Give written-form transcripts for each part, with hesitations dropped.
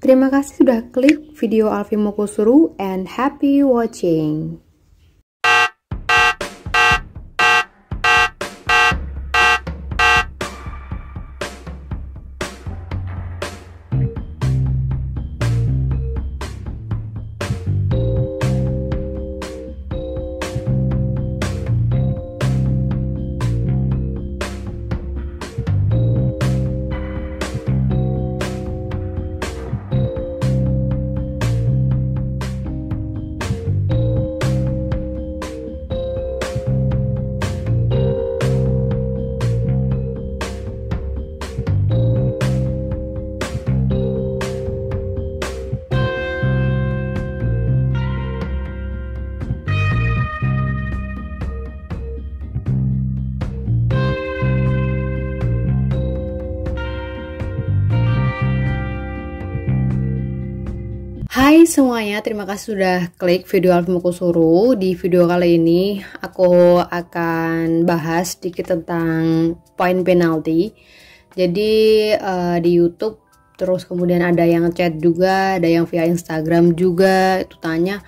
Terima kasih sudah klik video Alfi Mokusuru and happy watching. Hai semuanya, terima kasih sudah klik video Alfi Mokusuru. Di video kali ini aku akan bahas sedikit tentang point penalty. Jadi di YouTube, terus kemudian ada yang chat juga, ada yang via Instagram juga itu tanya,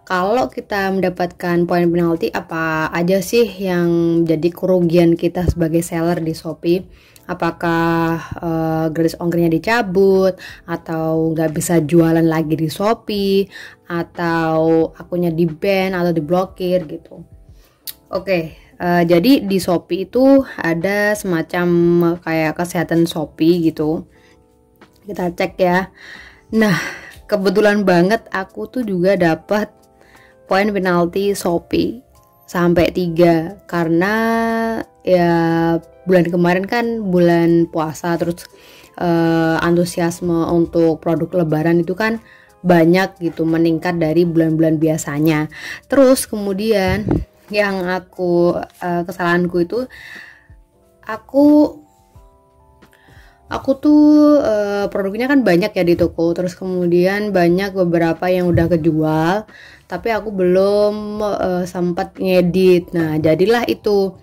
kalau kita mendapatkan point penalty apa aja sih yang jadi kerugian kita sebagai seller di Shopee? Apakah gratis ongkirnya dicabut, atau nggak bisa jualan lagi di Shopee, atau akunnya di ban atau diblokir gitu. Oke, jadi di Shopee itu ada semacam kayak kesehatan Shopee gitu. Kita cek ya. Nah, kebetulan banget aku tuh juga dapat point penalty Shopee sampai 3 karena ya bulan kemarin kan bulan puasa, terus antusiasme untuk produk lebaran itu kan banyak gitu, meningkat dari bulan-bulan biasanya. Terus kemudian yang kesalahanku itu aku tuh produknya kan banyak ya di toko, terus kemudian banyak beberapa yang udah kejual tapi aku belum sempat ngedit. Nah, jadilah itu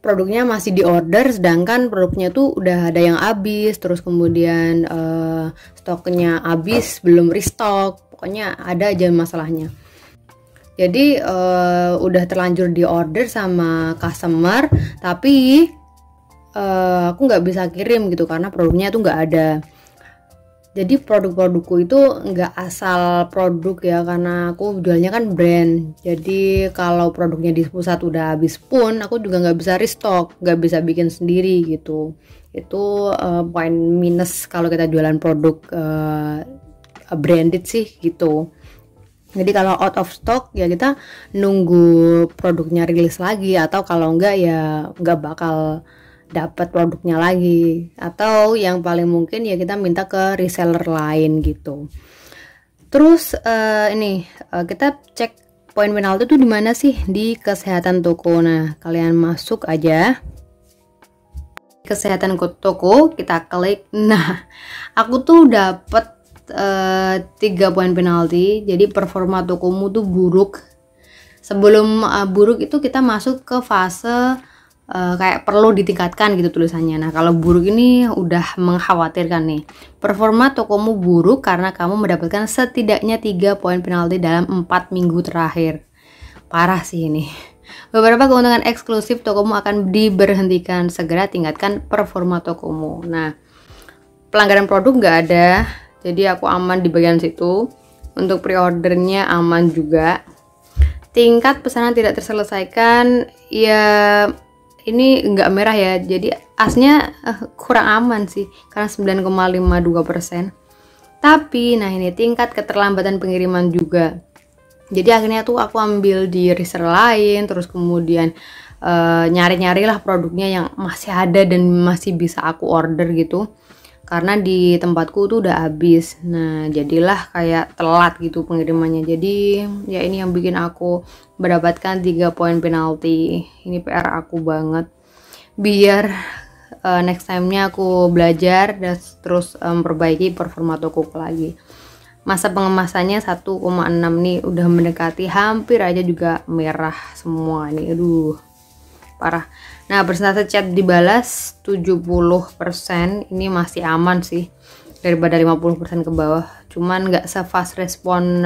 produknya masih di order, sedangkan produknya tuh udah ada yang habis, terus kemudian stoknya habis, belum restock, pokoknya ada aja masalahnya. Jadi udah terlanjur di order sama customer, tapi aku nggak bisa kirim gitu karena produknya tuh nggak ada. Jadi produk-produkku itu nggak asal produk ya, karena aku jualnya kan brand. Jadi kalau produknya di pusat udah habis pun aku juga nggak bisa restock, nggak bisa bikin sendiri gitu. Itu poin minus kalau kita jualan produk branded sih gitu. Jadi kalau out of stock ya kita nunggu produknya rilis lagi, atau kalau enggak ya nggak bakal dapat produknya lagi, atau yang paling mungkin ya kita minta ke reseller lain gitu. Terus kita cek poin penalti itu di mana sih? Di kesehatan toko. Nah, kalian masuk aja kesehatan toko, kita klik. Nah, aku tuh dapat 3 poin penalti. Jadi performa tokomu tuh buruk. Sebelum buruk itu kita masuk ke fase kayak perlu ditingkatkan gitu tulisannya. Nah, kalau buruk ini udah mengkhawatirkan nih. Performa tokomu buruk karena kamu mendapatkan setidaknya 3 poin penalti dalam 4 minggu terakhir. Parah sih ini. Beberapa keuntungan eksklusif tokomu akan diberhentikan. Segera tingkatkan performa tokomu. Nah, pelanggaran produk nggak ada, jadi aku aman di bagian situ. Untuk pre-ordernya aman juga. Tingkat pesanan tidak terselesaikan, ya ini nggak merah ya, jadi asnya kurang aman sih karena 9,52%. Tapi nah ini tingkat keterlambatan pengiriman juga. Jadi akhirnya tuh aku ambil di reseller lain, terus kemudian nyari-nyarilah produknya yang masih ada dan masih bisa aku order gitu. Karena di tempatku tuh udah habis. Nah, jadilah kayak telat gitu pengirimannya. Jadi ya ini yang bikin aku mendapatkan 3 poin penalti. Ini PR aku banget. Biar next time-nya aku belajar dan terus memperbaiki performa tokoku lagi. Masa pengemasannya 1,6 nih, udah mendekati, hampir aja juga merah semua nih. Aduh, parah. Nah, persentase chat dibalas 70%, ini masih aman sih. daripada 50% ke bawah. Cuman nggak se-fast respon,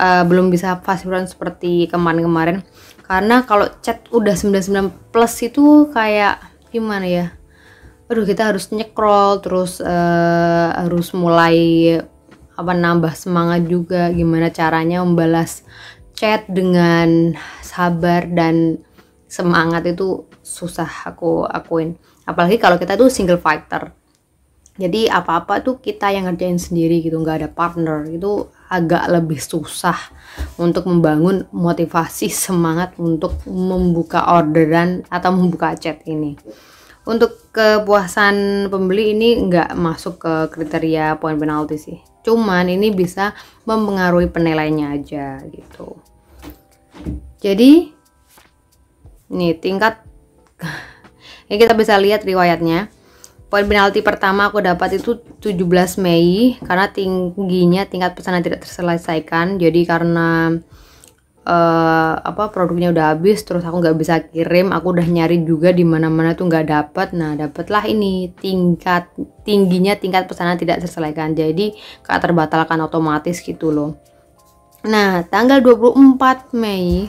belum bisa fast respon seperti kemarin-kemarin. Karena kalau chat udah 99 plus itu kayak gimana ya? Aduh, kita harus nyekrol terus, harus mulai nambah semangat juga gimana caranya membalas chat dengan sabar dan semangat. Itu susah aku akuin, apalagi kalau kita tuh single fighter, jadi apa-apa tuh kita yang ngerjain sendiri gitu, nggak ada partner. Itu agak lebih susah untuk membangun motivasi semangat untuk membuka orderan atau membuka chat ini. Untuk kepuasan pembeli ini nggak masuk ke kriteria poin penalti sih, cuman ini bisa mempengaruhi penilaiannya aja gitu. Jadi ini tingkat ini kita bisa lihat riwayatnya. Poin penalti pertama aku dapat itu 17 Mei karena tingginya tingkat pesanan tidak terselesaikan. Jadi karena produknya udah habis, terus aku nggak bisa kirim, aku udah nyari juga di mana-mana tuh nggak dapat. Nah, dapatlah ini tingginya tingkat pesanan tidak terselesaikan. Jadi kayak terbatalkan otomatis gitu loh. Nah, tanggal 24 Mei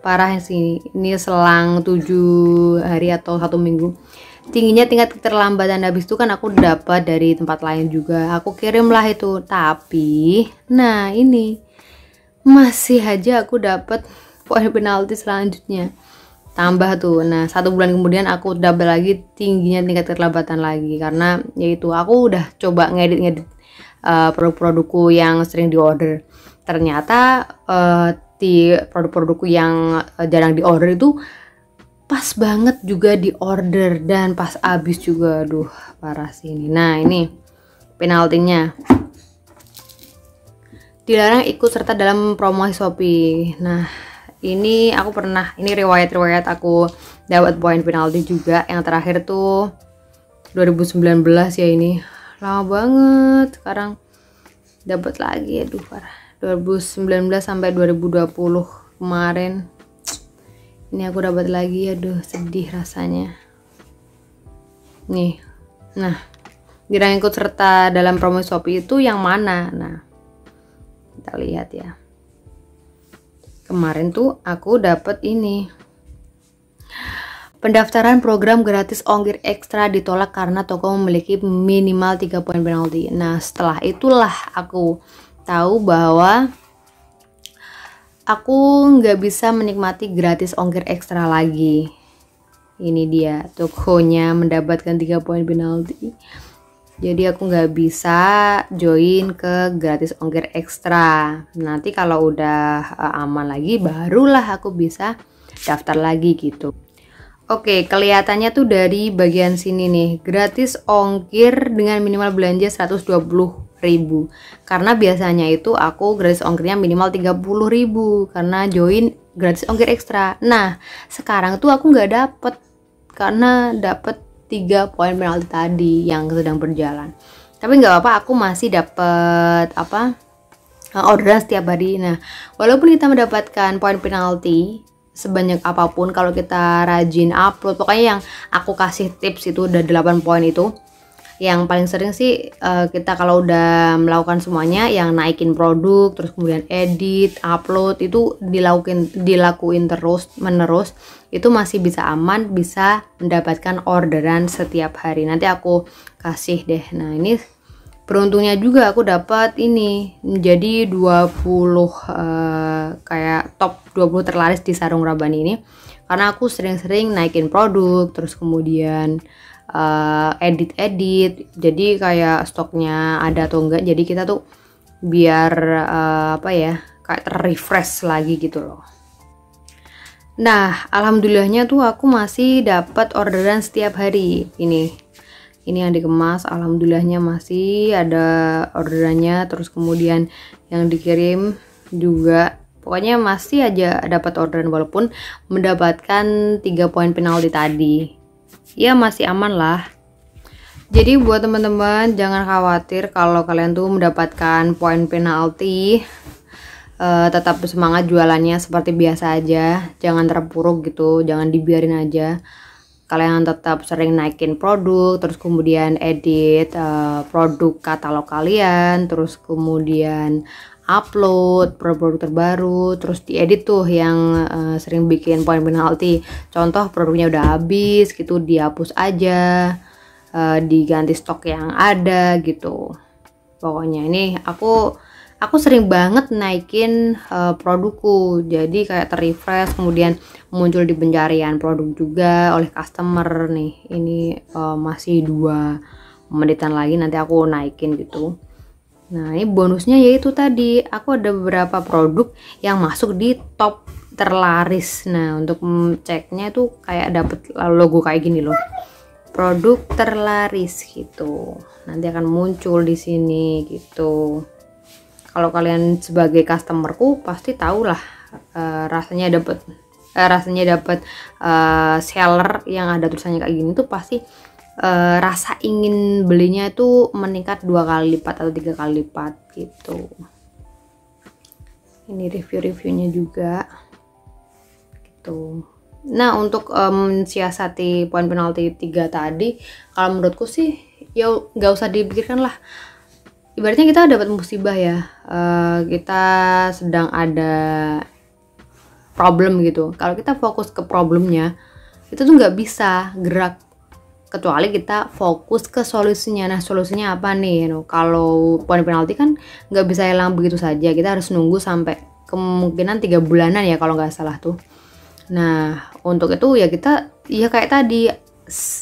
parah sih, ini selang 7 hari atau 1 minggu. Tingginya tingkat keterlambatan, habis itu kan aku dapat dari tempat lain juga, aku kirimlah itu. Tapi nah ini masih aja aku dapat poin penalti selanjutnya, tambah tuh. Nah, 1 bulan kemudian aku dapat lagi tingginya tingkat keterlambatan lagi, karena yaitu aku udah coba ngedit produk-produkku yang sering diorder. Ternyata di produk-produkku yang jarang diorder itu pas banget juga diorder dan pas habis juga. Aduh, parah sih ini. Nah, ini penaltinya. Dilarang ikut serta dalam promosi Shopee. Nah, ini aku pernah, ini riwayat aku dapat poin penalti juga. Yang terakhir tuh 2019 ya, ini lama banget. Sekarang dapat lagi, aduh parah. 2019 sampai 2020 kemarin. Ini aku dapat lagi, aduh sedih rasanya. Nih. Nah, dilarang ikut serta dalam promosi Shopee itu yang mana? Nah, kita lihat ya. Kemarin tuh aku dapat ini. Pendaftaran program gratis ongkir ekstra ditolak karena toko memiliki minimal 3 poin penalti. Nah, setelah itulah aku tahu bahwa aku nggak bisa menikmati gratis ongkir ekstra lagi. Ini dia, tokonya mendapatkan 3 poin penalti. Jadi aku nggak bisa join ke gratis ongkir ekstra. Nanti kalau udah aman lagi, barulah aku bisa daftar lagi gitu. Oke, kelihatannya tuh dari bagian sini nih, gratis ongkir dengan minimal belanja 120.000. Karena biasanya itu aku gratis ongkirnya minimal 30.000 karena join gratis ongkir ekstra. Nah, sekarang tuh aku nggak dapet karena dapet 3 poin penalti tadi yang sedang berjalan. Tapi nggak apa-apa, aku masih dapet orderan setiap hari. Nah, walaupun kita mendapatkan poin penalti sebanyak apapun, kalau kita rajin upload, pokoknya yang aku kasih tips itu udah 8 poin itu. Yang paling sering sih kita kalau udah melakukan semuanya, yang naikin produk, terus kemudian edit, upload, itu dilakuin terus menerus, itu masih bisa aman, bisa mendapatkan orderan setiap hari. Nanti aku kasih deh. Nah, ini beruntungnya juga aku dapat ini menjadi 20 kayak top 20 terlaris di Sarung Rabani ini, karena aku sering-sering naikin produk, terus kemudian edit, jadi kayak stoknya ada atau enggak, jadi kita tuh biar kayak terrefresh lagi gitu loh. Nah, alhamdulillahnya tuh aku masih dapat orderan setiap hari. Ini yang dikemas, alhamdulillahnya masih ada orderannya, terus kemudian yang dikirim juga, pokoknya masih aja dapat orderan walaupun mendapatkan 3 poin penalti tadi. Ya masih aman lah. Jadi buat teman-teman jangan khawatir kalau kalian tuh mendapatkan poin penalti, tetap semangat jualannya seperti biasa aja, jangan terpuruk gitu, jangan dibiarin aja. kalian tetap sering naikin produk, terus kemudian edit produk katalog kalian, terus kemudian upload produk terbaru, terus diedit tuh yang sering bikin poin penalti. Contoh produknya udah habis gitu, dihapus aja, diganti stok yang ada gitu. Pokoknya ini aku sering banget naikin produkku, jadi kayak terrefresh, kemudian muncul di pencarian produk juga oleh customer nih. Ini masih 2 menitan lagi nanti aku naikin gitu. Nah, ini bonusnya yaitu tadi aku ada beberapa produk yang masuk di top terlaris. Nah, untuk ceknya itu kayak dapet logo kayak gini loh, produk terlaris gitu, nanti akan muncul di sini gitu. Kalau kalian sebagai customerku pasti tahu lah rasanya dapat seller yang ada tulisannya kayak gini tuh pasti rasa ingin belinya itu meningkat 2 kali lipat atau 3 kali lipat gitu. Ini review-reviewnya juga gitu. Nah, untuk mensiasati poin penalti 3 tadi, kalau menurutku sih ya nggak usah dipikirkan lah. Ibaratnya kita dapat musibah ya, kita sedang ada problem gitu. Kalau kita fokus ke problemnya, itu tuh nggak bisa gerak kecuali kita fokus ke solusinya. Nah, solusinya apa nih? Kalau poin penalti kan nggak bisa hilang begitu saja, kita harus nunggu sampai kemungkinan 3 bulanan ya kalau nggak salah tuh. Nah, untuk itu ya kita ya kayak tadi,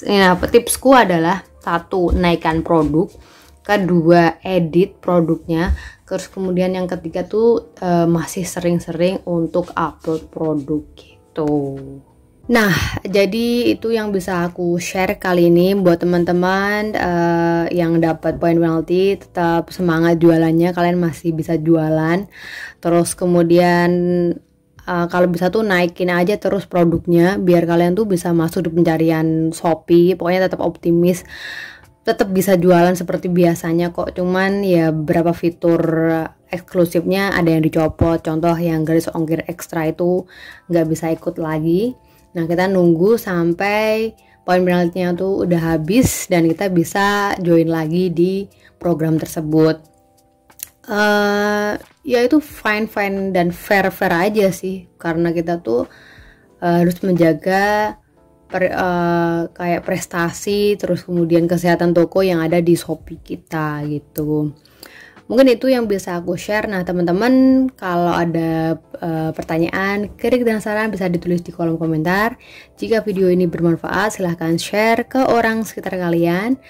ya, tipsku adalah 1, naikkan produk, kedua edit produknya, terus kemudian yang ketiga tuh masih sering-sering untuk upload produk gitu. Nah, jadi itu yang bisa aku share kali ini buat teman-teman yang dapat poin penalti. Tetap semangat jualannya, kalian masih bisa jualan. Terus kemudian kalau bisa tuh naikin aja terus produknya biar kalian tuh bisa masuk di pencarian Shopee. Pokoknya tetap optimis, tetap bisa jualan seperti biasanya kok. Cuman ya beberapa fitur eksklusifnya ada yang dicopot. Contoh yang gratis ongkir ekstra itu nggak bisa ikut lagi. Nah, kita nunggu sampai poin penaltinya tuh udah habis dan kita bisa join lagi di program tersebut. Ya itu fine dan fair aja sih, karena kita tuh harus menjaga kayak prestasi, terus kemudian kesehatan toko yang ada di Shopee kita gitu. Mungkin itu yang bisa aku share. Nah, teman-teman kalau ada pertanyaan, kritik dan saran bisa ditulis di kolom komentar. Jika video ini bermanfaat, silahkan share ke orang sekitar kalian.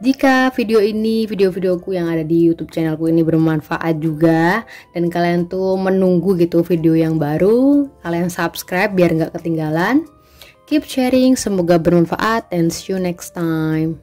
Jika video-videoku yang ada di YouTube channelku ini bermanfaat juga dan kalian tuh menunggu gitu video yang baru, kalian subscribe biar nggak ketinggalan. Keep sharing, semoga bermanfaat and see you next time.